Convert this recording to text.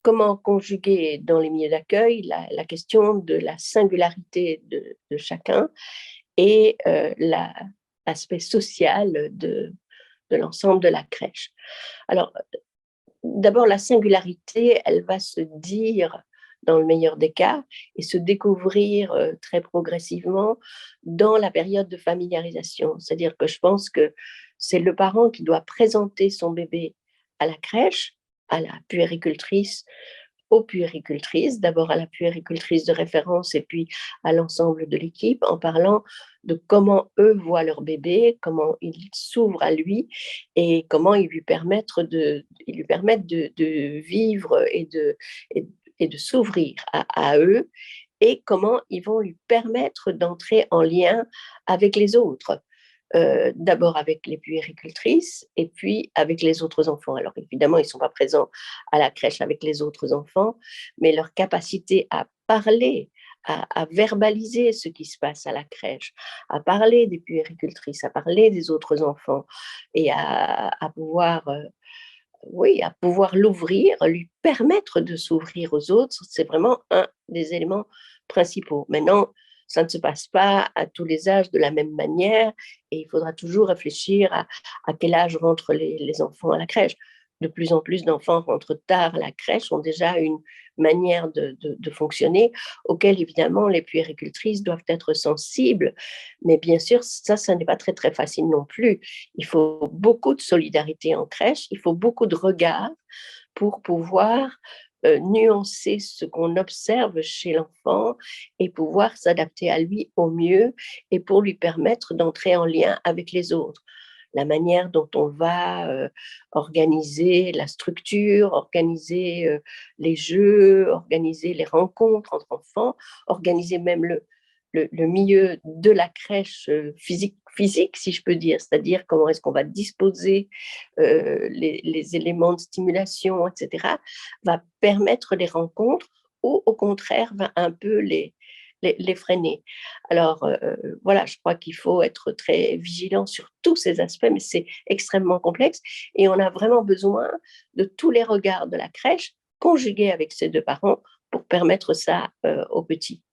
comment conjuguer dans les milieux d'accueil la question de la singularité de chacun et l'aspect social de l'ensemble de la crèche. Alors, d'abord, la singularité, elle va se dire dans le meilleur des cas et se découvrir très progressivement dans la période de familiarisation. C'est-à-dire que je pense que c'est le parent qui doit présenter son bébé à la crèche, à la puéricultrice, aux puéricultrices, d'abord à la puéricultrice de référence et puis à l'ensemble de l'équipe, en parlant de comment eux voient leur bébé, comment ils s'ouvrent à lui et comment ils lui permettent de vivre et de s'ouvrir à eux et comment ils vont lui permettre d'entrer en lien avec les autres. D'abord avec les puéricultrices et puis avec les autres enfants. Alors évidemment, ils ne sont pas présents à la crèche avec les autres enfants, mais leur capacité à parler, à verbaliser ce qui se passe à la crèche, à parler des puéricultrices, à parler des autres enfants et à pouvoir, oui, à pouvoir l'ouvrir, lui permettre de s'ouvrir aux autres, c'est vraiment un des éléments principaux. Maintenant, ça ne se passe pas à tous les âges de la même manière et il faudra toujours réfléchir à quel âge rentrent les enfants à la crèche. De plus en plus d'enfants rentrent tard à la crèche, ont déjà une manière de fonctionner auquel évidemment les puéricultrices doivent être sensibles. Mais bien sûr, ça n'est pas très très facile non plus. Il faut beaucoup de solidarité en crèche, il faut beaucoup de regard pour pouvoir nuancer ce qu'on observe chez l'enfant et pouvoir s'adapter à lui au mieux et pour lui permettre d'entrer en lien avec les autres. La manière dont on va organiser la structure, organiser les jeux, organiser les rencontres entre enfants, organiser même le milieu de la crèche physique, si je peux dire, c'est-à-dire comment est-ce qu'on va disposer les éléments de stimulation, etc., va permettre les rencontres ou au contraire va un peu les freiner. Alors voilà, je crois qu'il faut être très vigilant sur tous ces aspects, mais c'est extrêmement complexe et on a vraiment besoin de tous les regards de la crèche conjugués avec ces deux parents pour permettre ça aux petits.